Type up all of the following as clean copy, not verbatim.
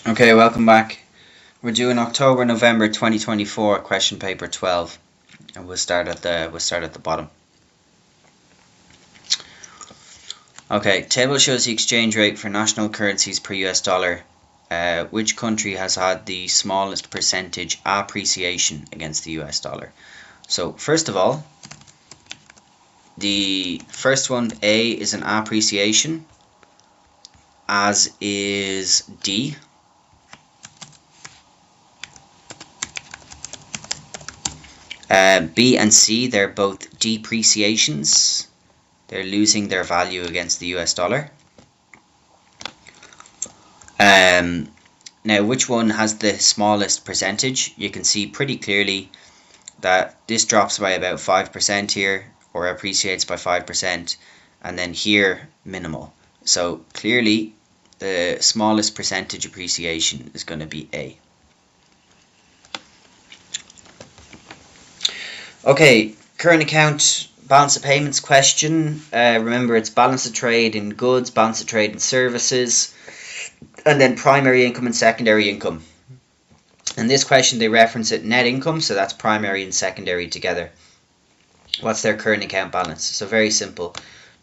Okay, welcome back. We're doing October-November 2024 question paper 12, and we'll start at the bottom. Okay, table shows the exchange rate for national currencies per US dollar. Which country has had the smallest percentage appreciation against the US dollar? So first of all, the first one, A, is an appreciation, as is D. B and C, they're both depreciations. They're losing their value against the US dollar. Now, which one has the smallest percentage? You can see pretty clearly that this drops by about 5% here, or appreciates by 5%, and then here, minimal. So clearly, the smallest percentage appreciation is going to be A. Okay, current account balance of payments question. Remember, it's balance of trade in goods, balance of trade in services, and then primary income and secondary income. In this question, they reference it net income, so that's primary and secondary together. What's their current account balance? So very simple.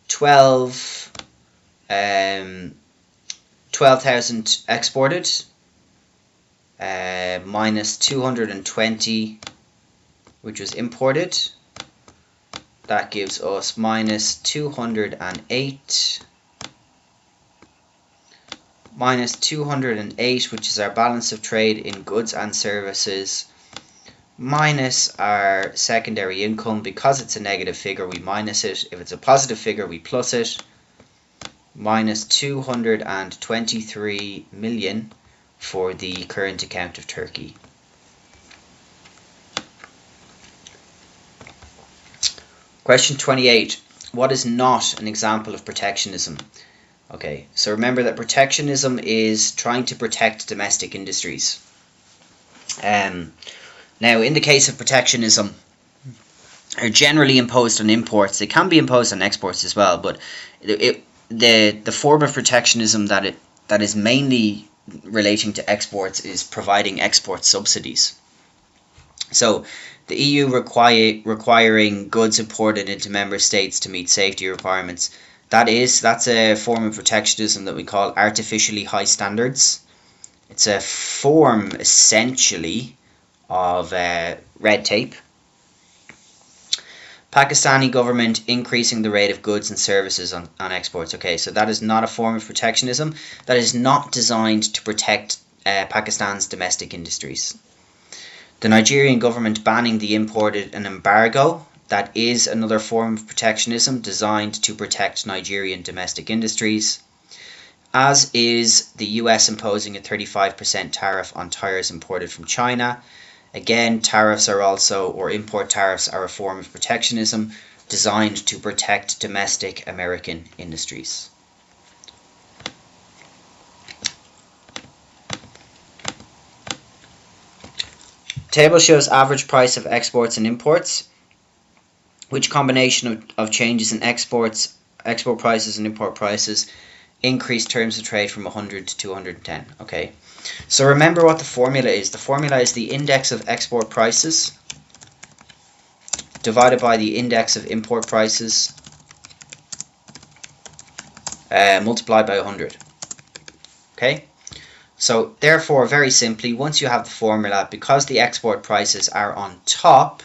12,000 exported minus 220, which was imported. That gives us minus 208. Minus 208, which is our balance of trade in goods and services, minus our secondary income. Because it's a negative figure, we minus it. If it's a positive figure, we plus it. Minus 223 million for the current account of Turkey. Question 28. What is not an example of protectionism? Okay, so remember that protectionism is trying to protect domestic industries. Now, in the case of protectionism, are generally imposed on imports. They can be imposed on exports as well, but the form of protectionism that is mainly relating to exports is providing export subsidies. So the EU requiring goods imported into member states to meet safety requirements. That's a form of protectionism that we call artificially high standards. It's a form, essentially, of red tape. Pakistani government increasing the rate of goods and services on exports. Okay, so that is not a form of protectionism. That is not designed to protect Pakistan's domestic industries. The Nigerian government banning the imported an embargo. That is another form of protectionism designed to protect Nigerian domestic industries, as is the US imposing a 35% tariff on tires imported from China. Again, tariffs are also, or import tariffs are a form of protectionism designed to protect domestic American industries. Table shows average price of exports and imports. Which combination of changes in export prices and import prices increase terms of trade from 100 to 210? Okay, so remember what the formula is. The formula is the index of export prices divided by the index of import prices multiplied by 100. Okay, so therefore, very simply, once you have the formula, because the export prices are on top,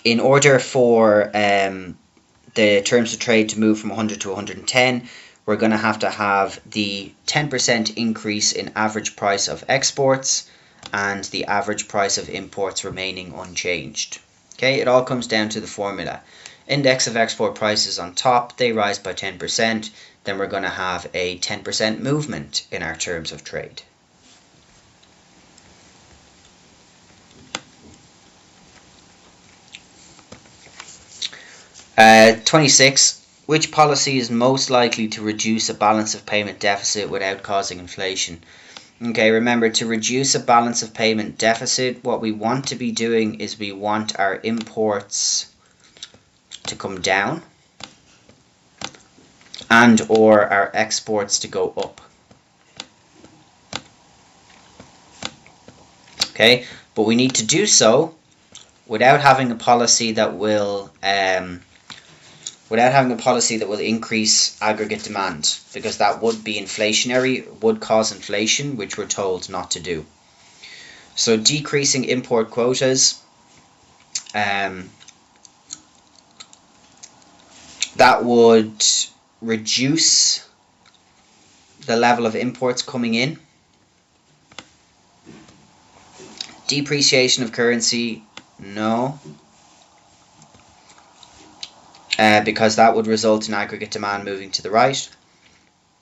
in order for the terms of trade to move from 100 to 110, we're going to have the 10% increase in average price of exports and the average price of imports remaining unchanged. Okay, it all comes down to the formula. Index of export prices on top, they rise by 10%, then we're going to have a 10% movement in our terms of trade. Uh, 26. Which policy is most likely to reduce a balance of payment deficit without causing inflation? Okay, remember, to reduce a balance of payment deficit, what we want to be doing is we want our imports to come down and or our exports to go up. Okay, but we need to do so without having a policy that will increase aggregate demand, because that would be inflationary, would cause inflation, which we're told not to do. So decreasing import quotas, that would reduce the level of imports coming in. Depreciation of currency, no, because that would result in aggregate demand moving to the right.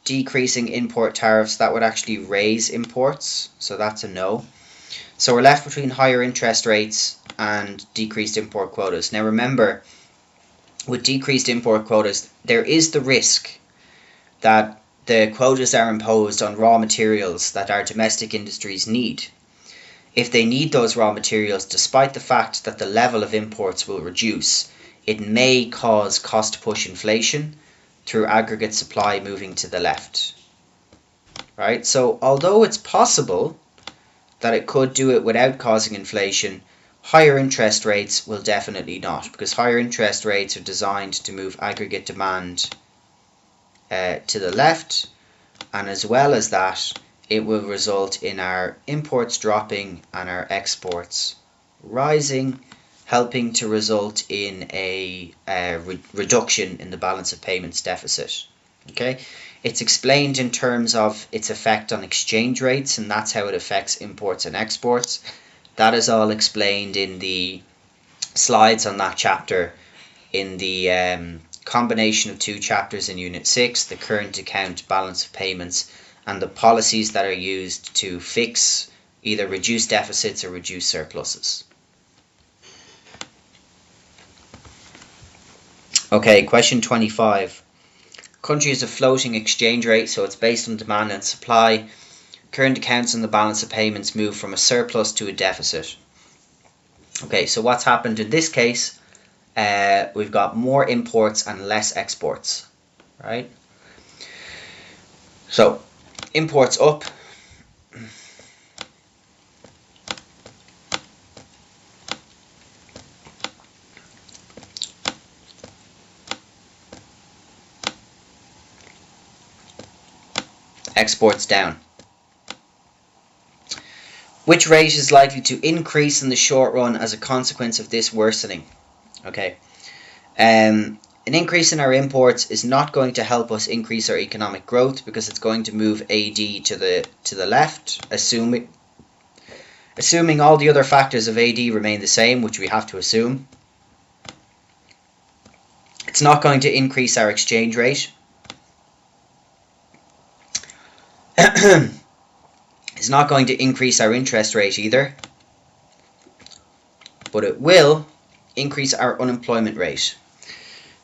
Decreasing import tariffs, that would actually raise imports, so that's a no. So we're left between higher interest rates and decreased import quotas. Now remember, with decreased import quotas, there is the risk that the quotas are imposed on raw materials that our domestic industries need. If they need those raw materials, despite the fact that the level of imports will reduce, it may cause cost push inflation through aggregate supply moving to the left. Right? So although it's possible that it could do it without causing inflation, higher interest rates will definitely not, because higher interest rates are designed to move aggregate demand to the left, and as well as that, it will result in our imports dropping and our exports rising, helping to result in a reduction in the balance of payments deficit. Okay, it's explained in terms of its effect on exchange rates, and that's how it affects imports and exports. That is all explained in the slides on that chapter, in the combination of two chapters in Unit 6, the current account, balance of payments, and the policies that are used to fix, either reduce deficits or reduce surpluses. Okay, question 25. Country is a floating exchange rate, so it's based on demand and supply. Current accounts and the balance of payments move from a surplus to a deficit. Okay, so what's happened in this case? We've got more imports and less exports, right? So, imports up. Exports down. Which rate is likely to increase in the short run as a consequence of this worsening? Okay. An increase in our imports is not going to help us increase our economic growth, because it's going to move AD to the left, assuming all the other factors of AD remain the same, which we have to assume. It's not going to increase our exchange rate. It's not going to increase our interest rate either, but it will increase our unemployment rate.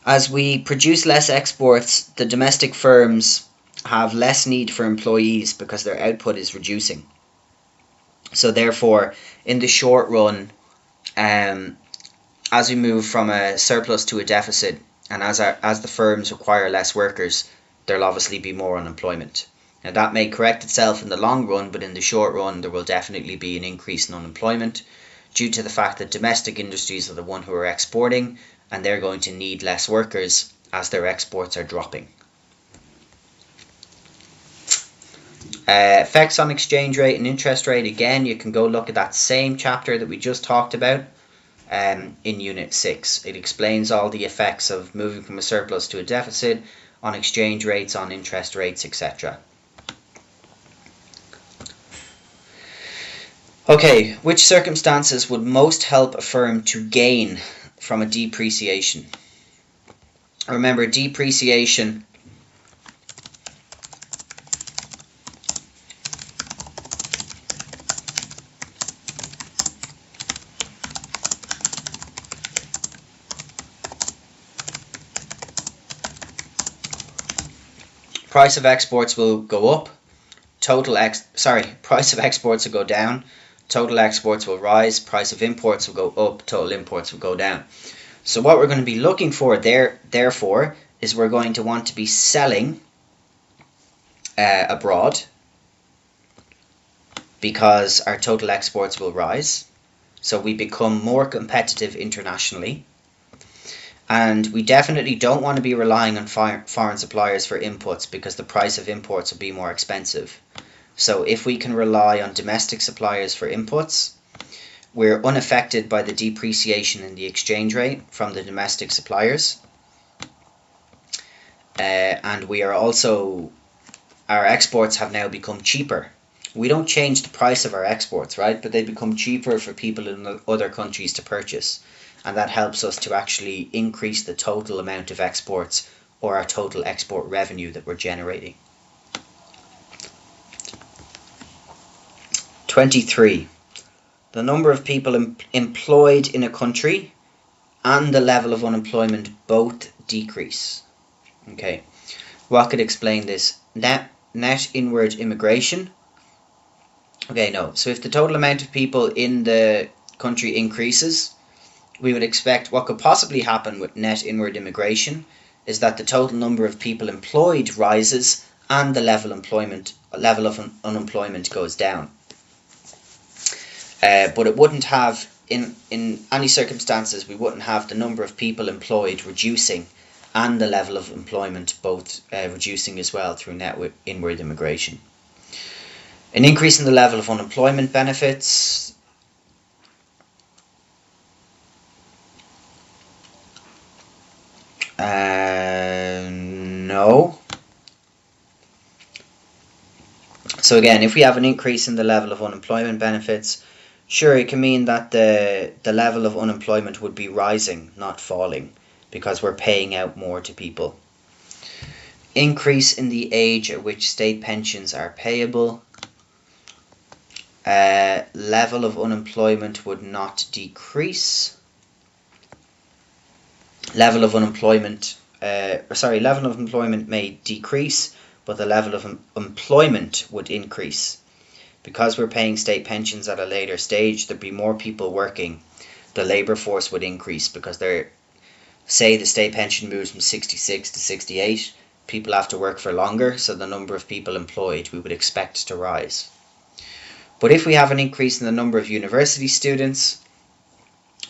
As we produce less exports, the domestic firms have less need for employees because their output is reducing. So therefore, in the short run, as we move from a surplus to a deficit, and as the firms require less workers, there'll obviously be more unemployment. Now that may correct itself in the long run, but in the short run there will definitely be an increase in unemployment due to the fact that domestic industries are the one who are exporting, and they're going to need less workers as their exports are dropping. Effects on exchange rate and interest rate, again, you can go look at that same chapter that we just talked about in Unit 6. It explains all the effects of moving from a surplus to a deficit on exchange rates, on interest rates, etc. Okay, which circumstances would most help a firm to gain from a depreciation? Remember, depreciation price of exports will go up, price of exports will go down, total exports will rise, price of imports will go up, total imports will go down. So what we're going to be looking for therefore, is we're going to want to be selling abroad, because our total exports will rise. So we become more competitive internationally. And we definitely don't want to be relying on foreign suppliers for inputs because the price of imports will be more expensive. So if we can rely on domestic suppliers for inputs, we're unaffected by the depreciation in the exchange rate from the domestic suppliers. And we are also, our exports have now become cheaper. We don't change the price of our exports, right? But they become cheaper for people in other countries to purchase. And that helps us to actually increase the total amount of exports or our total export revenue that we're generating. 23. The number of people employed in a country and the level of unemployment both decrease. Okay, what could explain this? Net inward immigration. Okay, no. So if the total amount of people in the country increases, we would expect what could possibly happen with net inward immigration is that the total number of people employed rises and the level of unemployment goes down. But it wouldn't have, in any circumstances, we wouldn't have the number of people employed reducing and the level of employment both reducing as well through net inward immigration. An increase in the level of unemployment benefits. No. So again, if we have an increase in the level of unemployment benefits, sure, it can mean that the level of unemployment would be rising, not falling, because we're paying out more to people. Increase in the age at which state pensions are payable. Level of unemployment would not decrease. Level of employment may decrease, but the level of employment would increase. Because we're paying state pensions at a later stage, there'd be more people working. The labour force would increase because say the state pension moves from 66 to 68, people have to work for longer, so the number of people employed we would expect to rise. But if we have an increase in the number of university students,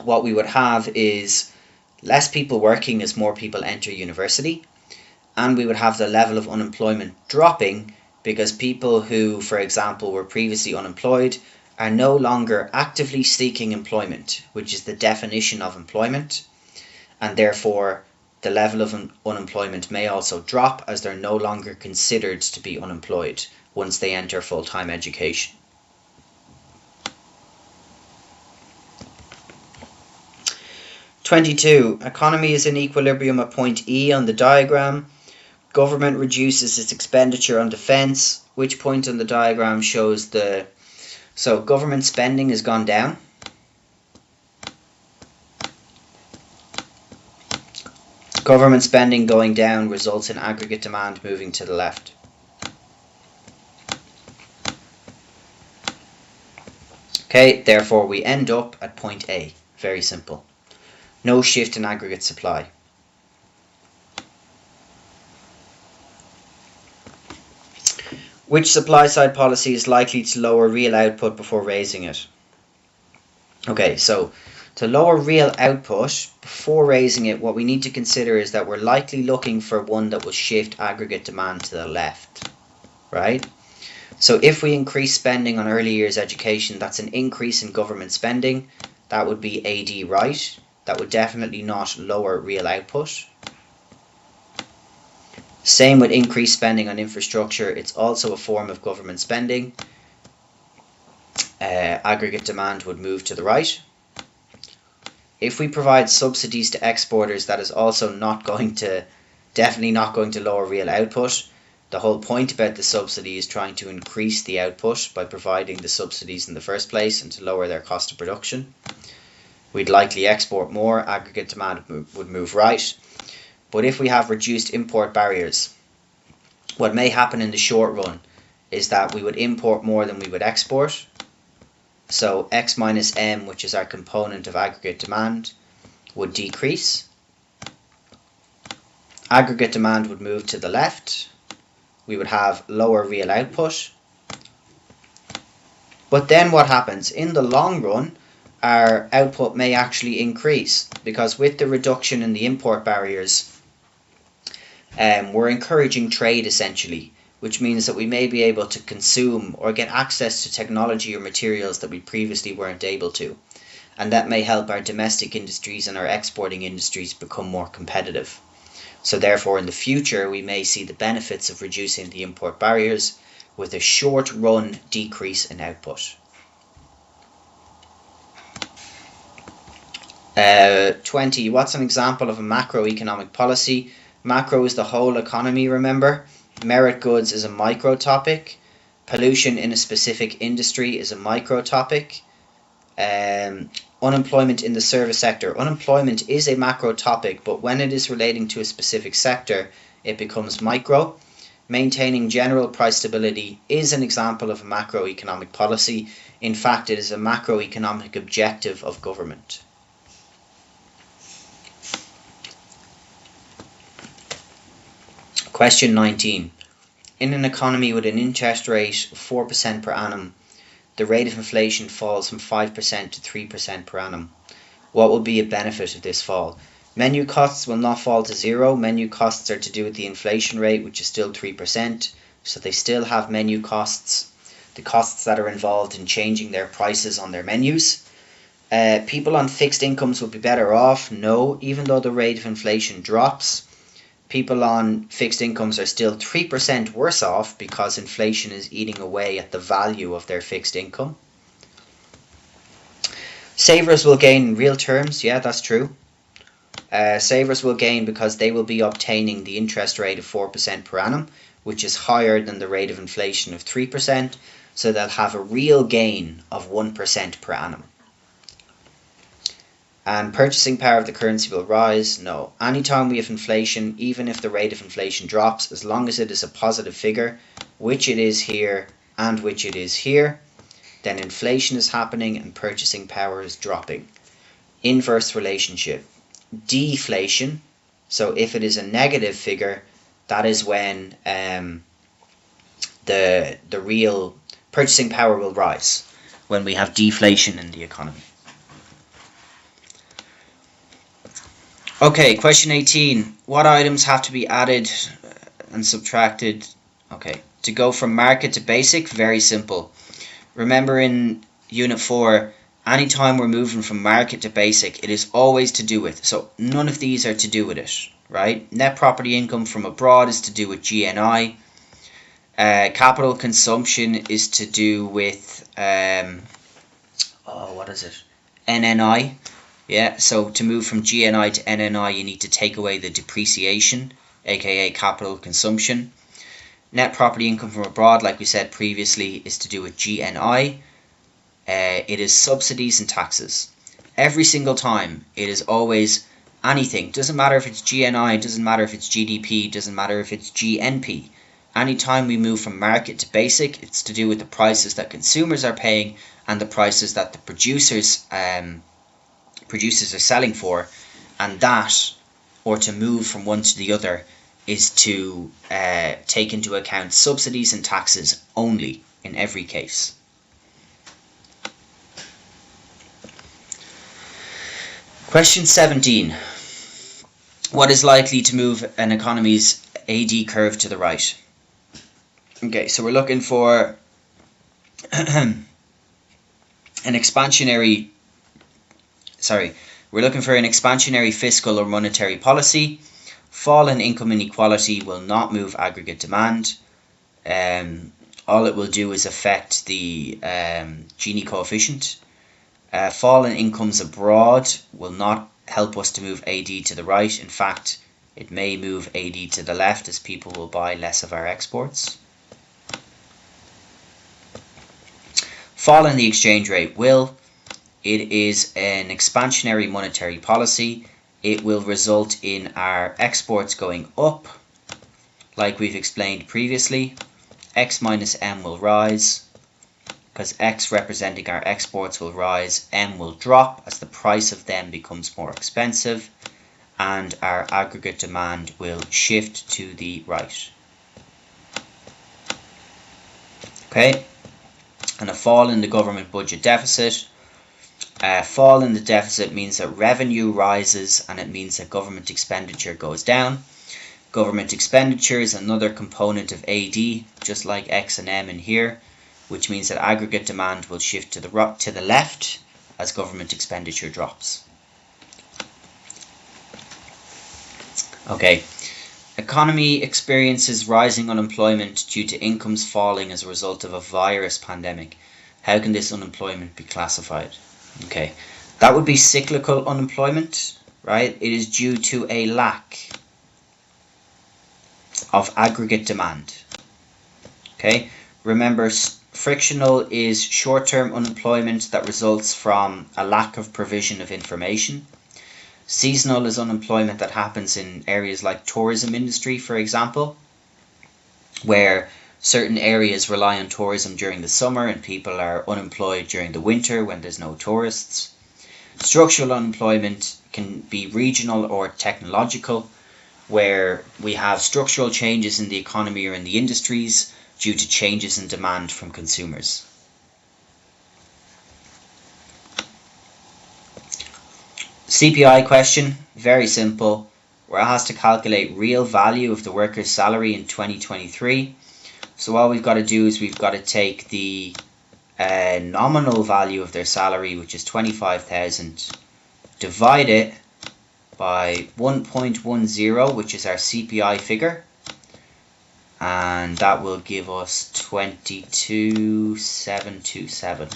what we would have is less people working as more people enter university, and we would have the level of unemployment dropping because people who, for example, were previously unemployed are no longer actively seeking employment, which is the definition of employment, and therefore the level of unemployment may also drop as they're no longer considered to be unemployed once they enter full-time education. (22) Economy is in equilibrium at point E on the diagram. Government reduces its expenditure on defence. Which point on the diagram shows so government spending has gone down. Government spending going down results in aggregate demand moving to the left. Okay, therefore we end up at point A. Very simple. No shift in aggregate supply. Which supply side policy is likely to lower real output before raising it? Okay, so to lower real output before raising it, what we need to consider is that we're likely looking for one that will shift aggregate demand to the left, right? So if we increase spending on early years education, that's an increase in government spending. That would be AD right. That would definitely not lower real output. Same with increased spending on infrastructure. It's also a form of government spending. Aggregate demand would move to the right. If we provide subsidies to exporters, that is also definitely not going to lower real output. The whole point about the subsidy is trying to increase the output by providing the subsidies in the first place and to lower their cost of production. We'd likely export more, aggregate demand would move right. But if we have reduced import barriers, what may happen in the short run is that we would import more than we would export. So X minus M, which is our component of aggregate demand, would decrease. Aggregate demand would move to the left. We would have lower real output. But then what happens? In the long run, our output may actually increase, because with the reduction in the import barriers, we're encouraging trade essentially, which means that we may be able to consume or get access to technology or materials that we previously weren't able to. And that may help our domestic industries and our exporting industries become more competitive. So therefore, in the future, we may see the benefits of reducing the import barriers with a short-run decrease in output. 20. What's an example of a macroeconomic policy? Macro is the whole economy, remember? Merit goods is a micro topic. Pollution in a specific industry is a micro topic. Unemployment in the service sector. Unemployment is a macro topic, but when it is relating to a specific sector, it becomes micro. Maintaining general price stability is an example of a macroeconomic policy. In fact, it is a macroeconomic objective of government. Question 19. In an economy with an interest rate of 4% per annum, the rate of inflation falls from 5% to 3% per annum. What will be a benefit of this fall? Menu costs will not fall to zero. Menu costs are to do with the inflation rate, which is still 3%. So they still have menu costs, the costs that are involved in changing their prices on their menus. People on fixed incomes will be better off. No, even though the rate of inflation drops, people on fixed incomes are still 3% worse off because inflation is eating away at the value of their fixed income. Savers will gain in real terms. Yeah, that's true. Savers will gain because they will be obtaining the interest rate of 4% per annum, which is higher than the rate of inflation of 3%. So they'll have a real gain of 1% per annum. And purchasing power of the currency will rise? No. Anytime we have inflation, even if the rate of inflation drops, as long as it is a positive figure, which it is here and which it is here, then inflation is happening and purchasing power is dropping. Inverse relationship. Deflation, so if it is a negative figure, that is when the real purchasing power will rise, when we have deflation in the economy. Okay, question 18. What items have to be added and subtracted? Okay, to go from market to basic, very simple. Remember in Unit 4, anytime we're moving from market to basic, it is always to do with. So none of these are to do with it, right? Net property income from abroad is to do with GNI. Capital consumption is to do with, NNI. Yeah, so to move from GNI to NNI, you need to take away the depreciation, aka capital consumption. Net property income from abroad, like we said previously, is to do with GNI. It is subsidies and taxes. Every single time, it is always anything. Doesn't matter if it's GNI, doesn't matter if it's GDP, doesn't matter if it's GNP. Anytime we move from market to basic, it's to do with the prices that consumers are paying and the prices that the producers are selling for, and that, or to move from one to the other, is to take into account subsidies and taxes only in every case. Question 17. What is likely to move an economy's AD curve to the right? Okay, so we're looking for an expansionary fiscal or monetary policy. Fall in income inequality will not move aggregate demand. All it will do is affect the Gini coefficient. Fall in incomes abroad will not help us to move AD to the right. In fact, it may move AD to the left as people will buy less of our exports. Fall in the exchange rate will. It is an expansionary monetary policy. It will result in our exports going up, like we've explained previously. X minus M will rise, because X representing our exports will rise, M will drop as the price of them becomes more expensive, and our aggregate demand will shift to the right. Okay, and a fall in the government budget deficit. A fall in the deficit means that revenue rises, and it means that government expenditure goes down. Government expenditure is another component of AD, just like X and M in here, which means that aggregate demand will shift to the left as government expenditure drops. Okay, economy experiences rising unemployment due to incomes falling as a result of a virus pandemic. How can this unemployment be classified? Okay, that would be cyclical unemployment, right? It is due to a lack of aggregate demand. Okay, remember, frictional is short-term unemployment that results from a lack of provision of information. Seasonal is unemployment that happens in areas like tourism industry, for example, where certain areas rely on tourism during the summer and people are unemployed during the winter when there's no tourists. Structural unemployment can be regional or technological, where we have structural changes in the economy or in the industries due to changes in demand from consumers. CPI question, very simple. We're asked to calculate real value of the worker's salary in 2023. So all we've got to do is we've got to take the nominal value of their salary, which is 25,000, divide it by 1.10, which is our CPI figure, and that will give us 22,727,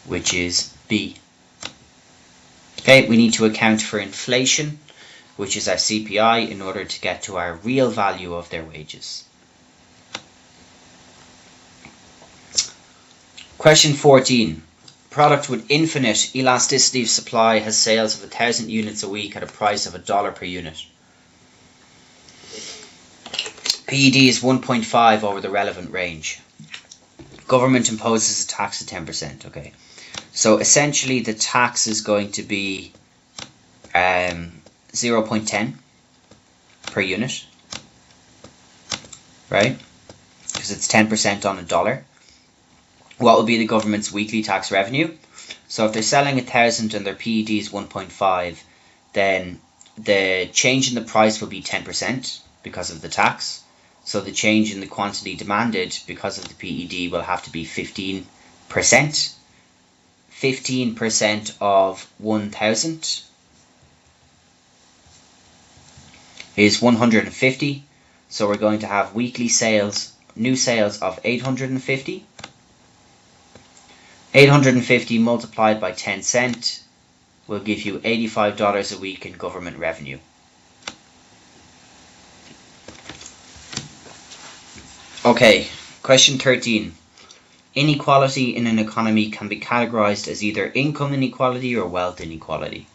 which is B. Okay, we need to account for inflation, which is our CPI, in order to get to our real value of their wages. Question 14. Product with infinite elasticity of supply has sales of 1,000 units a week at a price of $1 per unit. PED is 1.5 over the relevant range. Government imposes a tax of 10%. Okay, so essentially the tax is going to be 0.10 per unit, right? Because it's 10% on $1. What will be the government's weekly tax revenue? So if they're selling 1,000 and their PED is 1.5, then the change in the price will be 10% because of the tax. So the change in the quantity demanded because of the PED will have to be 15%. 15% of 1,000 is 150. So we're going to have weekly sales, new sales of 850. 850 multiplied by 10 cents will give you $85 a week in government revenue. Okay, question 13. Inequality in an economy can be categorized as either income inequality or wealth inequality.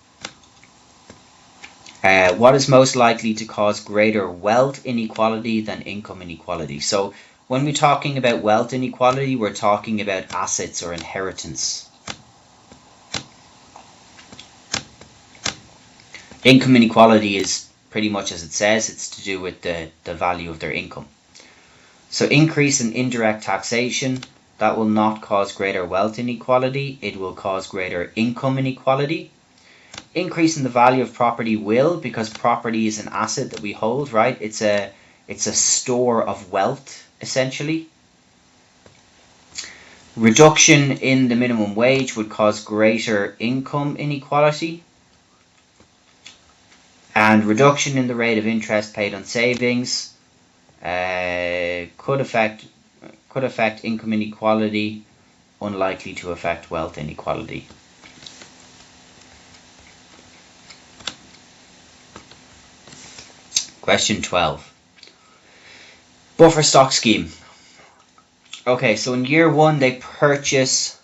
What is most likely to cause greater wealth inequality than income inequality? So when we're talking about wealth inequality, we're talking about assets or inheritance. Income inequality is pretty much as it says, it's to do with the value of their income. So increase in indirect taxation, that will not cause greater wealth inequality, it will cause greater income inequality. Increase in the value of property will, because property is an asset that we hold, right? It's a store of wealth, essentially. Reduction in the minimum wage would cause greater income inequality. And reduction in the rate of interest paid on savings could affect income inequality, unlikely to affect wealth inequality. Question 12. Buffer stock scheme. Okay, so in year one they purchase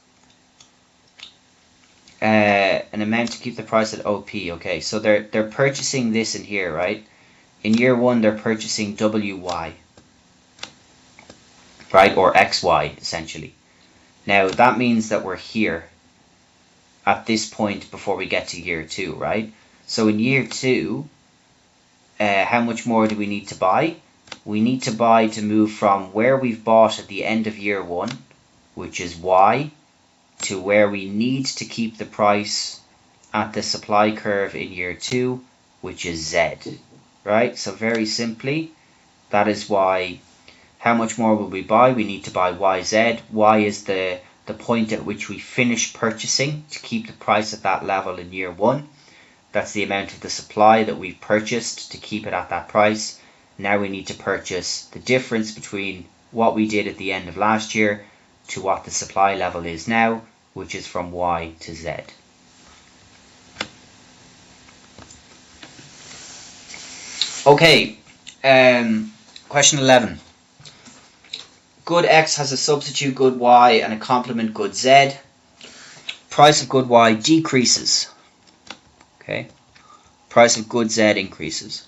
an amount to keep the price at OP. Okay, so they're purchasing this in here, right? In year one they're purchasing WY, right, or XY essentially. Now that means that we're here at this point before we get to year two, right? So in year two, how much more do we need to buy? we need to buy to move from where we've bought at the end of year 1, which is Y, to where we need to keep the price at the supply curve in year 2, which is Z. Right? So very simply, that is why. How much more will we buy? We need to buy YZ. Y is the point at which we finish purchasing to keep the price at that level in year 1. That's the amount of the supply that we've purchased to keep it at that price. Now we need to purchase the difference between what we did at the end of last year to what the supply level is now, which is from Y to Z. Okay, question 11. Good X has a substitute good Y and a complement good Z. Price of good Y decreases. Okay, price of good Z increases.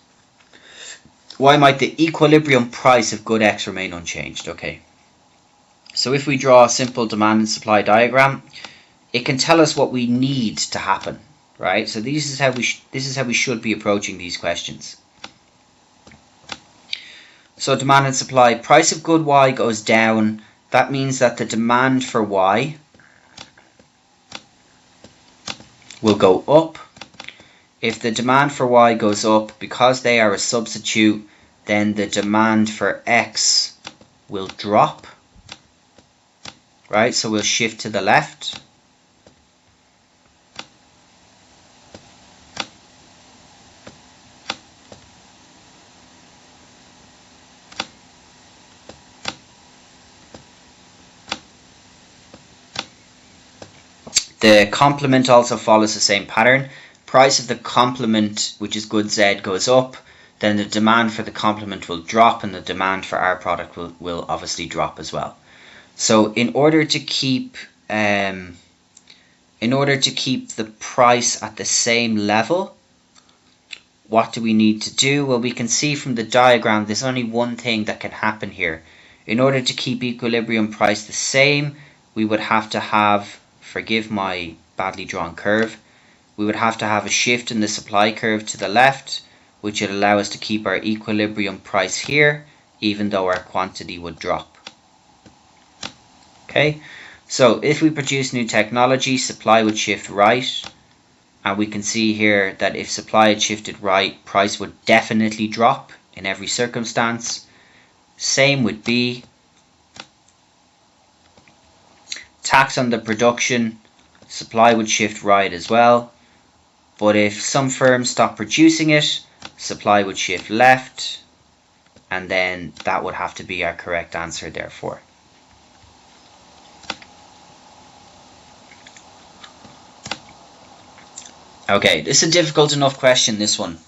Why might the equilibrium price of good X remain unchanged? Okay, so if we draw a simple demand and supply diagram, it can tell us what we need to happen, right? So this is how we should be approaching these questions. So demand and supply, price of good Y goes down. That means that the demand for Y will go up. If the demand for Y goes up, because they are a substitute, then the demand for X will drop. Right, so we'll shift to the left. The complement also follows the same pattern. Price of the complement, which is good Z, goes up, then the demand for the complement will drop, and the demand for our product will obviously drop as well. So in order to keep the price at the same level, what do we need to do? Well, we can see from the diagram there's only one thing that can happen here. In order to keep equilibrium price the same, we would have to have, forgive my badly drawn curve, we would have to have a shift in the supply curve to the left, which would allow us to keep our equilibrium price here, even though our quantity would drop. Okay, so if we produce new technology, supply would shift right, and we can see here that if supply had shifted right, price would definitely drop in every circumstance. Same with B. Tax on the production, supply would shift right as well, but if some firms stop producing it, supply would shift left, and then that would have to be our correct answer therefore. Okay, this is a difficult enough question, this one.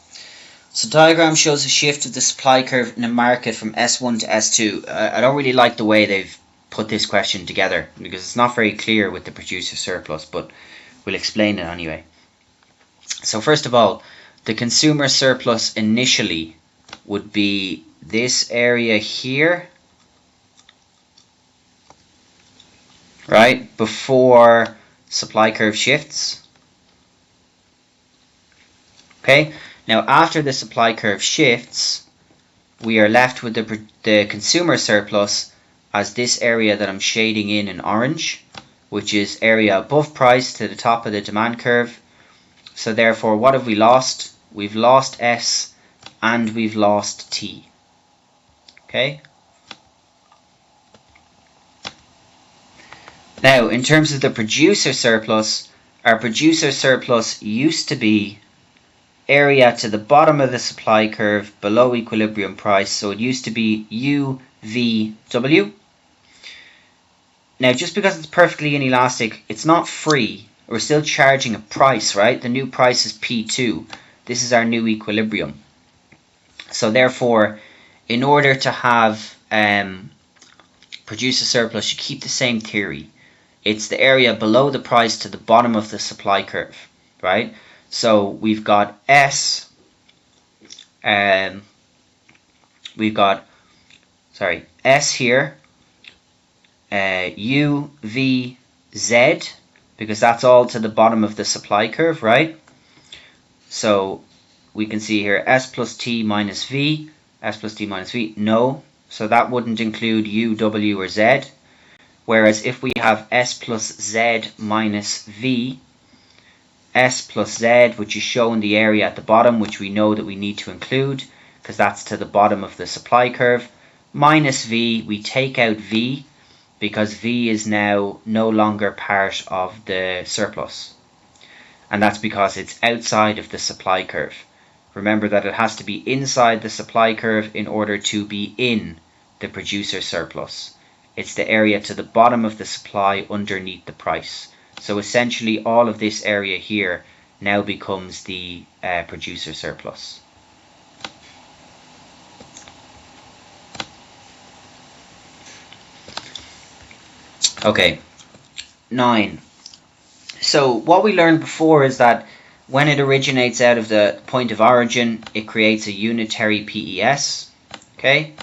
So diagram shows a shift of the supply curve in a market from S1 to S2. I don't really like the way they've put this question together because it's not very clear with the producer surplus, but we'll explain it anyway. So first of all, the consumer surplus initially would be this area here, right, before supply curve shifts. Okay, now after the supply curve shifts, we are left with the consumer surplus as this area that I'm shading in orange, which is area above price to the top of the demand curve. So therefore, what have we lost? We've lost S and we've lost T. Okay. Now, in terms of the producer surplus, our producer surplus used to be area to the bottom of the supply curve below equilibrium price, so it used to be UVW. Now, just because it's perfectly inelastic, it's not free. We're still charging a price, right? The new price is P2. This is our new equilibrium. So therefore, in order to have producer surplus, you keep the same theory. It's the area below the price to the bottom of the supply curve, right? So we've got S, S here, U, V, Z, because that's all to the bottom of the supply curve, right? So we can see here S plus T minus V, S plus D minus V? No. So that wouldn't include U, W, or Z. Whereas if we have S plus Z minus V, S plus Z, which is shown the area at the bottom, which we know that we need to include, because that's to the bottom of the supply curve, minus V, we take out V, because V is now no longer part of the surplus. And that's because it's outside of the supply curve. Remember that it has to be inside the supply curve in order to be in the producer surplus. It's the area to the bottom of the supply underneath the price. So essentially all of this area here now becomes the producer surplus. Okay, 9. So what we learned before is that when it originates out of the point of origin, it creates a unitary PES. Okay,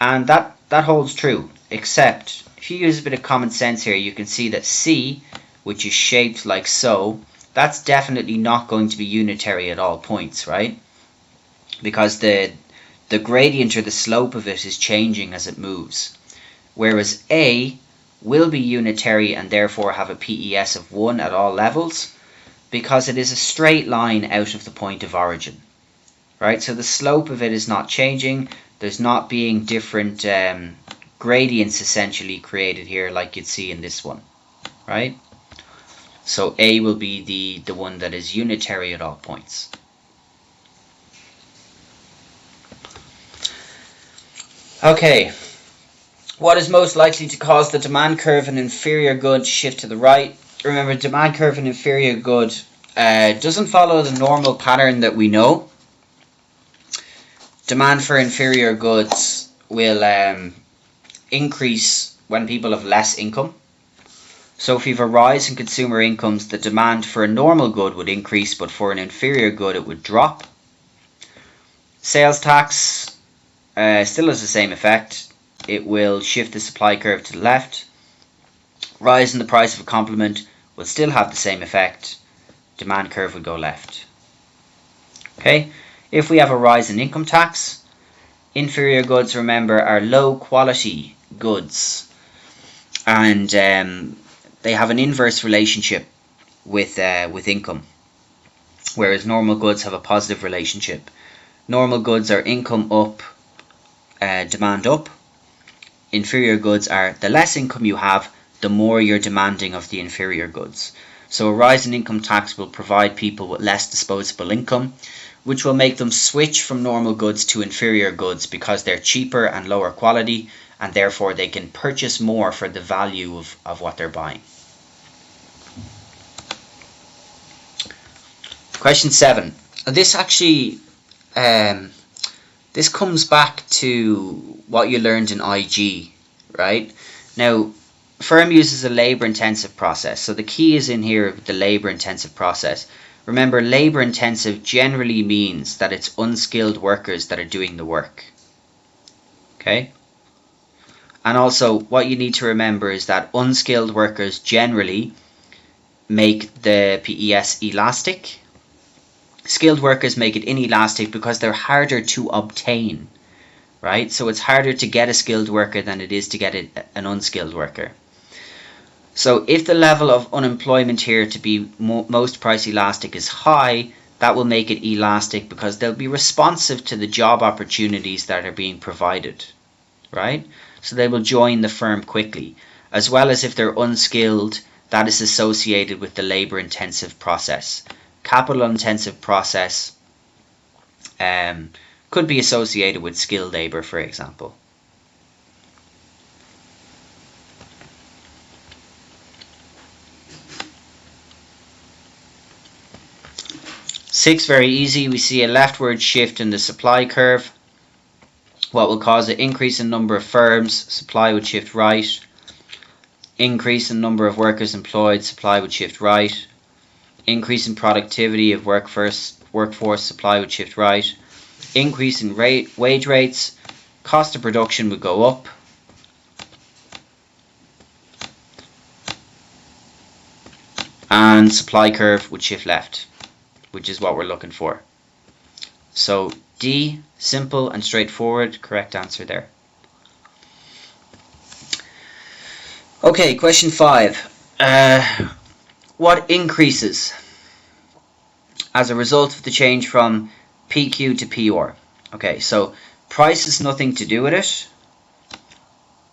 and that holds true, except if you use a bit of common sense here, you can see that C, which is shaped like so, that's definitely not going to be unitary at all points, right? Because the gradient or the slope of it is changing as it moves. Whereas A will be unitary and therefore have a PES of 1 at all levels, because it is a straight line out of the point of origin, right? So the slope of it is not changing. There's not being different gradients essentially created here like you'd see in this one, right? So A will be the one that is unitary at all points. Okay, what is most likely to cause the demand curve and inferior good shift to the right? Remember, demand curve and inferior good doesn't follow the normal pattern that we know. Demand for inferior goods will increase when people have less income. So if you have a rise in consumer incomes, the demand for a normal good would increase, but for an inferior good it would drop. Sales tax still has the same effect. It will shift the supply curve to the left. Rise in the price of a complement will still have the same effect. Demand curve would go left. Okay, if we have a rise in income tax, inferior goods, remember, are low quality goods, and they have an inverse relationship with income, whereas normal goods have a positive relationship. Normal goods are income up, demand up. Inferior goods are the less income you have, the more you're demanding of the inferior goods. So a rise in income tax will provide people with less disposable income, which will make them switch from normal goods to inferior goods because they're cheaper and lower quality, and therefore they can purchase more for the value of what they're buying. Question 7. This actually this comes back to what you learned in IG, right? Now, firm uses a labour-intensive process, so the key is in here, the labour-intensive process. Remember, labour-intensive generally means that it's unskilled workers that are doing the work. Okay? And also, what you need to remember is that unskilled workers generally make the PES elastic. Skilled workers make it inelastic because they're harder to obtain, right? So it's harder to get a skilled worker than it is to get an unskilled worker. So if the level of unemployment here to be most price elastic is high, that will make it elastic because they'll be responsive to the job opportunities that are being provided, right? So they will join the firm quickly, as well as if they're unskilled, that is associated with the labour intensive process. Capital intensive process could be associated with skilled labour, for example. Six, very easy. We see a leftward shift in the supply curve. What will cause an increase in number of firms? Supply would shift right. Increase in number of workers employed, supply would shift right. Increase in productivity of workforce, supply would shift right. Increase in wage rates, cost of production would go up. And supply curve would shift left, which is what we're looking for. So D, simple and straightforward, correct answer there. Okay, question 5. What increases as a result of the change from PQ to PR? Okay, so price has nothing to do with it.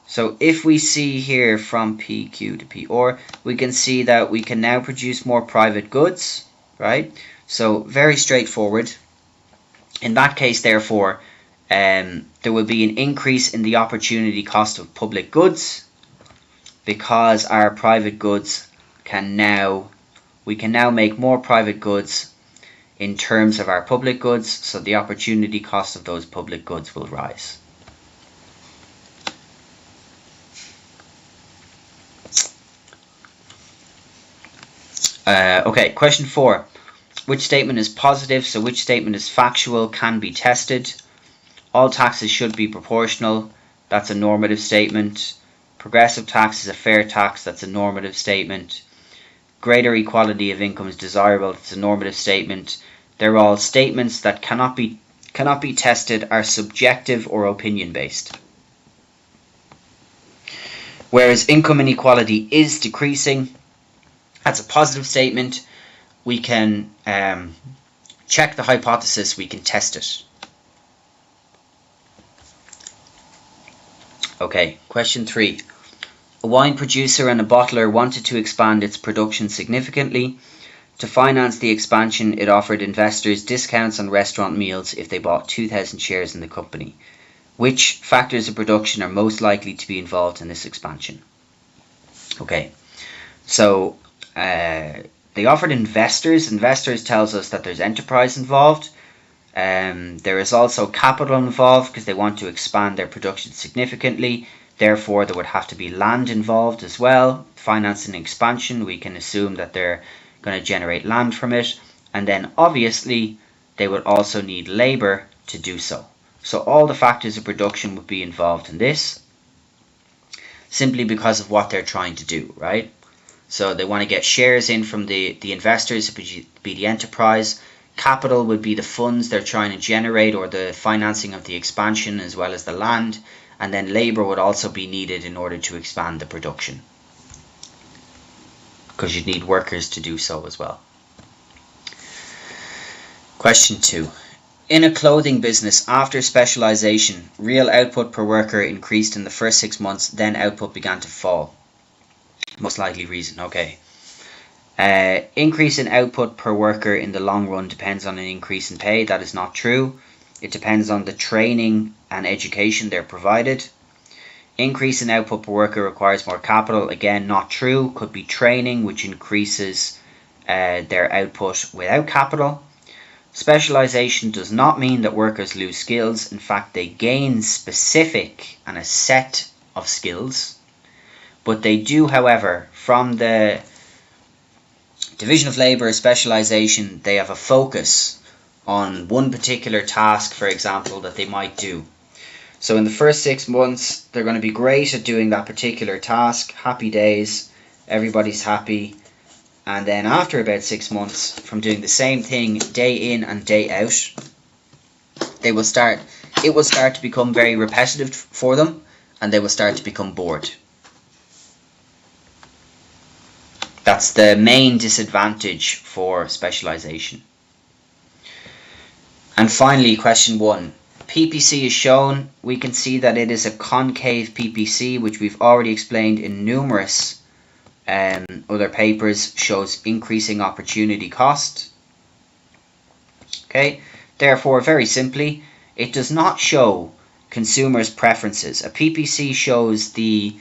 So if we see here from PQ to PR, we can see that we can now produce more private goods, right? So very straightforward. In that case, therefore, there will be an increase in the opportunity cost of public goods, because our private goods we can now make more private goods in terms of our public goods, so the opportunity cost of those public goods will rise. Okay, question 4. Which statement is positive? So which statement is factual, can be tested? All taxes should be proportional. That's a normative statement. Progressive tax is a fair tax. That's a normative statement. Greater equality of income is desirable. It's a normative statement. They're all statements that cannot be tested, are subjective or opinion based. Whereas income inequality is decreasing, that's a positive statement. We can check the hypothesis, we can test it. Okay, question 3. A wine producer and a bottler wanted to expand its production significantly. To finance the expansion, it offered investors discounts on restaurant meals if they bought 2,000 shares in the company. Which factors of production are most likely to be involved in this expansion? Okay, so they offered investors. Investors tells us that there's enterprise involved. There is also capital involved because they want to expand their production significantly. Therefore, there would have to be land involved as well. Financing expansion, we can assume that they're going to generate land from it. And then obviously, they would also need labor to do so. So all the factors of production would be involved in this, simply because of what they're trying to do, right? So they want to get shares in from the investors, it would be the enterprise. Capital would be the funds they're trying to generate, or the financing of the expansion, as well as the land. And then labor would also be needed in order to expand the production, because you'd need workers to do so as well. Question 2. In a clothing business, after specialization, real output per worker increased in the first 6 months, then output began to fall. Most likely reason, okay. Increase in output per worker in the long run depends on an increase in pay. That is not true. It depends on the training and education they're provided. Increase in output per worker requires more capital. Again, not true. Could be training, which increases their output without capital. Specialization does not mean that workers lose skills. In fact, they gain specific and a set of skills. But they do, however, from the division of labour, specialization, they have a focus on one particular task, for example, that they might do. So in the first 6 months, they're going to be great at doing that particular task. Happy days, everybody's happy. And then after about 6 months, from doing the same thing day in and day out, it will start to become very repetitive for them, and they will start to become bored. That's the main disadvantage for specialization. And finally, question 1. PPC is shown. We can see that it is a concave PPC, which we've already explained in numerous other papers, shows increasing opportunity cost. Okay, therefore, very simply, it does not show consumers' preferences. A PPC shows the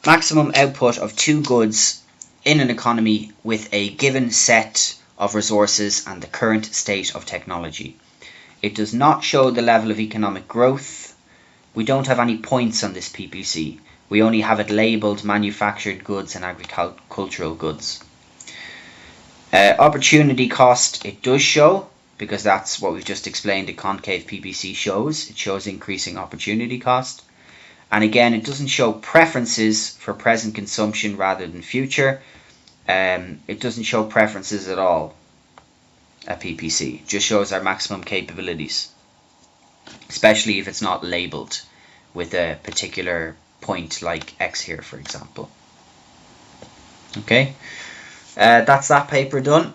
maximum output of 2 goods in an economy with a given set of resources and the current state of technology. It does not show the level of economic growth. We don't have any points on this PPC. We only have it labelled manufactured goods and agricultural goods. Opportunity cost, it does show, because that's what we've just explained the concave PPC shows. It shows increasing opportunity cost. And again, it doesn't show preferences for present consumption rather than future. It doesn't show preferences at all. at PPC. Just shows our maximum capabilities, especially if it's not labeled with a particular point like X here, for example. Okay, that's that paper done.